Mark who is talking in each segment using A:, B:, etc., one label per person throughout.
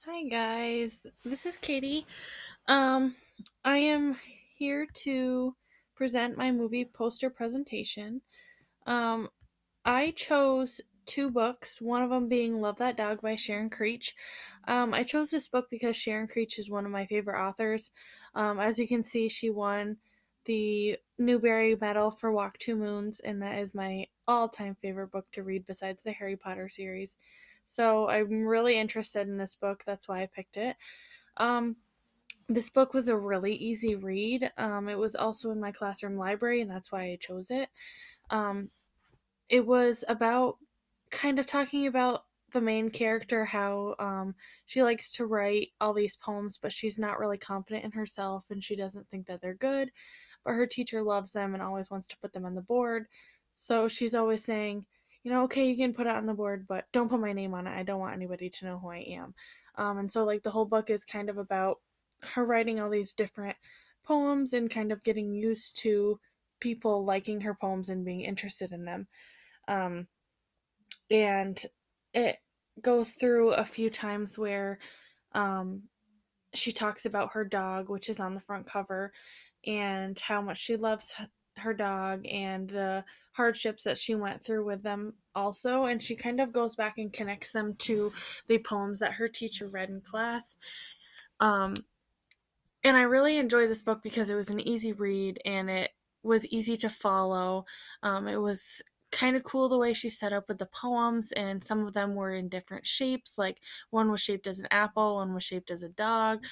A: Hi guys, this is Katie. Um, I am here to present my movie poster presentation. Um, I chose two books, one of them being Love That Dog by Sharon Creech. I chose this book because Sharon Creech is one of my favorite authors. As you can see, she won the Newbery Medal for Walk Two Moons, and that is my all time favorite book to read besides the Harry Potter series. So I'm really interested in this book. That's why I picked it. Um, this book was a really easy read. It was also in my classroom library, and that's why I chose it. Um, it was about kind of talking about the main character, how she likes to write all these poems, but she's not really confident in herself and she doesn't think that they're good. But her teacher loves them and always wants to put them on the board. So she's always saying, okay, you can put it on the board, but don't put my name on it. I don't want anybody to know who I am. And so, like, the whole book is kind of about her writing all these different poems and kind of getting used to people liking her poems and being interested in them. Um, and it goes through a few times where um, she talks about her dog, which is on the front cover, and how much she loves her dog and the hardships that she went through with them also. And she kind of goes back and connects them to the poems that her teacher read in class. Um, and I really enjoyed this book because it was an easy read and it was easy to follow. It was kind of cool the way she set up with the poems, and some of them were in different shapes. Like one was shaped as an apple, one was shaped as a dog.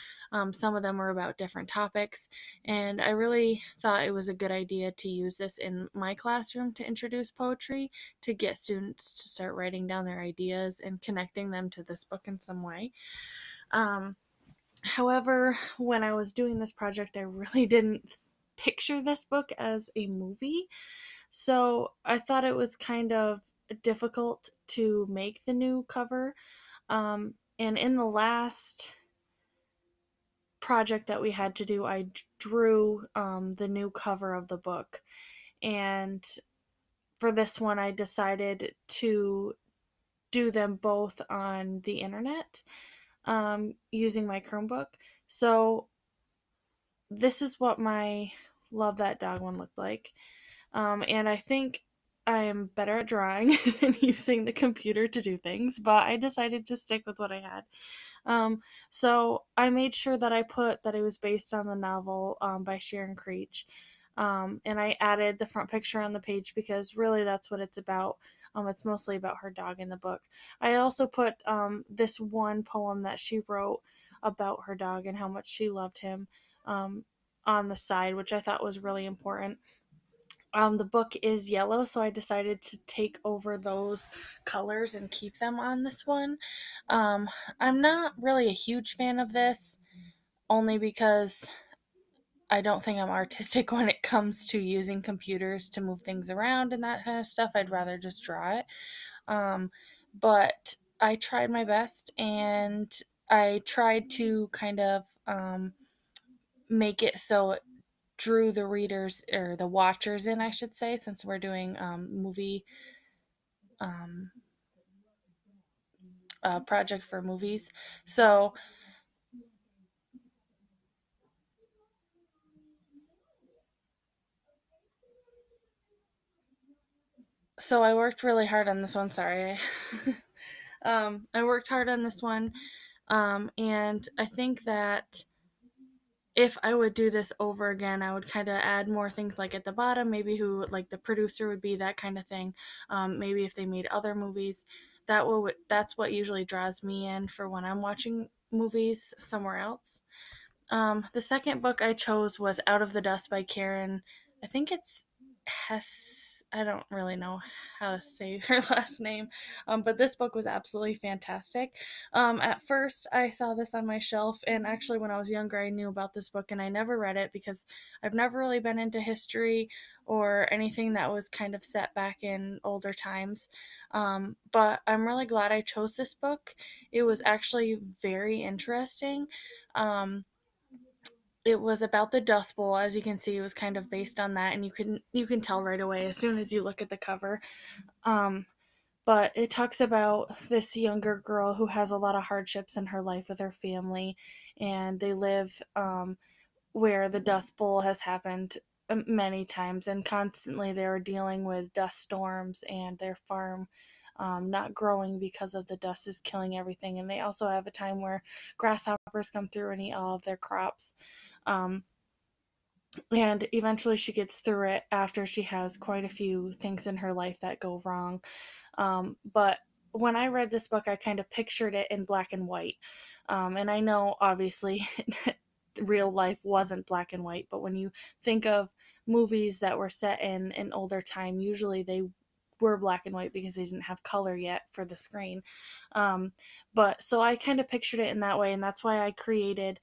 A: Some of them were about different topics, and I really thought it was a good idea to use this in my classroom to introduce poetry, to get students to start writing down their ideas and connecting them to this book in some way. Um, However, when I was doing this project, I really didn't picture this book as a movie. So I thought it was kind of difficult to make the new cover. And in the last project that we had to do, I drew the new cover of the book. And for this one, I decided to do them both on the internet using my Chromebook. So this is what my Love That Dog one looked like. And I think I am better at drawing than using the computer to do things, but I decided to stick with what I had. So I made sure that I put that it was based on the novel by Sharon Creech. And I added the front picture on the page because really that's what it's about. It's mostly about her dog in the book. I also put this one poem that she wrote about her dog and how much she loved him um, on the side, which I thought was really important. The book is yellow, so I decided to take over those colors and keep them on this one. Um, I'm not really a huge fan of this, only because I don't think I'm artistic when it comes to using computers to move things around and that kind of stuff. I'd rather just draw it. Um, but I tried my best and I tried to kind of make it so it drew the readers or the watchers in, I should say, since we're doing movie um, project for movies. So I worked really hard on this one. Sorry, I worked hard on this one, and I think that if I would do this over again, I would kind of add more things like at the bottom, maybe who like the producer would be, that kind of thing. Maybe if they made other movies, that's what usually draws me in for when I'm watching movies somewhere else. The second book I chose was Out of the Dust by Karen. I think it's Hess. I don't really know how to say her last name, but this book was absolutely fantastic. At first, I saw this on my shelf, and actually, when I was younger, I knew about this book, and I never read it because I've never really been into history or anything that was kind of set back in older times. But I'm really glad I chose this book. It was actually very interesting. Um, it was about the Dust Bowl. As you can see, it was kind of based on that, and you can tell right away as soon as you look at the cover. Um, But it talks about this younger girl who has a lot of hardships in her life with her family, and they live where the Dust Bowl has happened many times, and constantly they were dealing with dust storms and their farm not growing because of the dust is killing everything. And they also have a time where grasshoppers come through and eat all of their crops. Um, and eventually she gets through it after she has quite a few things in her life that go wrong. But when I read this book, I kind of pictured it in black and white. And I know, obviously, real life wasn't black and white, but when you think of movies that were set in an older time, usually they were black and white because they didn't have color yet for the screen. But so I kind of pictured it in that way, and that's why I created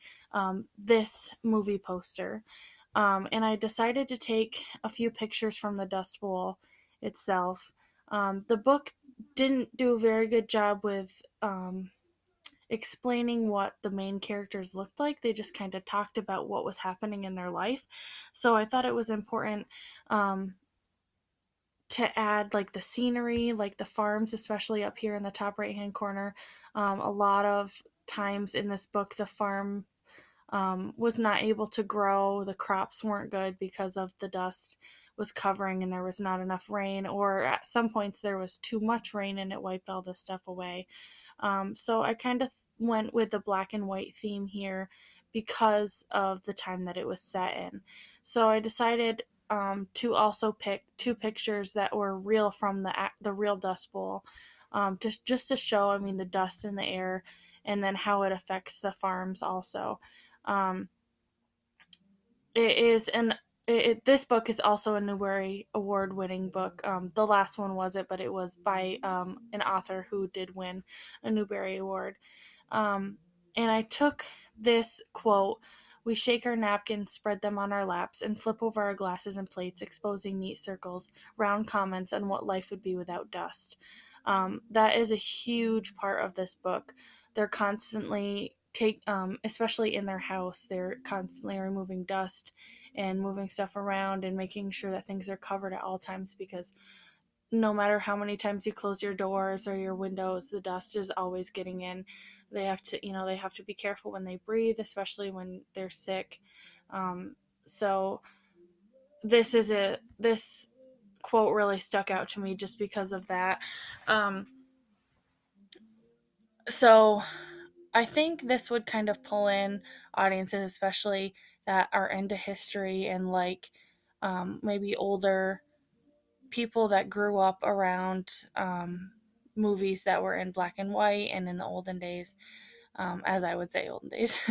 A: this movie poster. And I decided to take a few pictures from the Dust Bowl itself. The book didn't do a very good job with explaining what the main characters looked like. They just kind of talked about what was happening in their life. So I thought it was important to add like the scenery, like the farms, especially up here in the top right hand corner. A lot of times in this book, the farm was not able to grow. The crops weren't good because of the dust was covering and there was not enough rain, or at some points there was too much rain and it wiped all this stuff away. So I kind of went with the black and white theme here because of the time that it was set in. So I decided to also pick two pictures that were real from the real Dust Bowl, just to show, I mean, the dust in the air, and then how it affects the farms also. Um, it is an this book is also a Newbery Award winning book. The last one was it, but it was by an author who did win a Newbery Award. Um, and I took this quote: "We shake our napkins, spread them on our laps, and flip over our glasses and plates, exposing neat circles, round comments on what life would be without dust." That is a huge part of this book. They're constantly especially in their house, they're constantly removing dust and moving stuff around and making sure that things are covered at all times, because no matter how many times you close your doors or your windows, the dust is always getting in. They have to be careful when they breathe, especially when they're sick. So this quote really stuck out to me just because of that. Um, so I think this would kind of pull in audiences, especially that are into history and like maybe older people that grew up around movies that were in black and white and in the olden days, as I would say, olden days.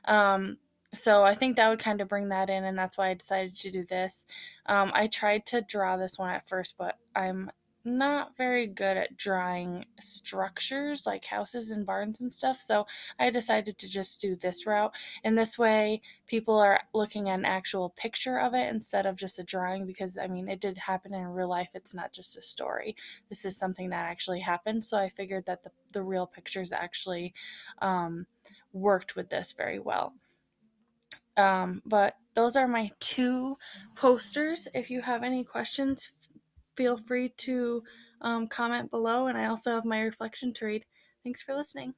A: um, so I think that would kind of bring that in, and that's why I decided to do this. I tried to draw this one at first, but I'm not very good at drawing structures like houses and barns and stuff, so I decided to just do this route. And this way, people are looking at an actual picture of it instead of just a drawing, because I mean, it did happen in real life. It's not just a story. This is something that actually happened, so I figured that the real pictures actually worked with this very well. But those are my two posters. If you have any questions, feel free to comment below, and I also have my reflection to read. Thanks for listening.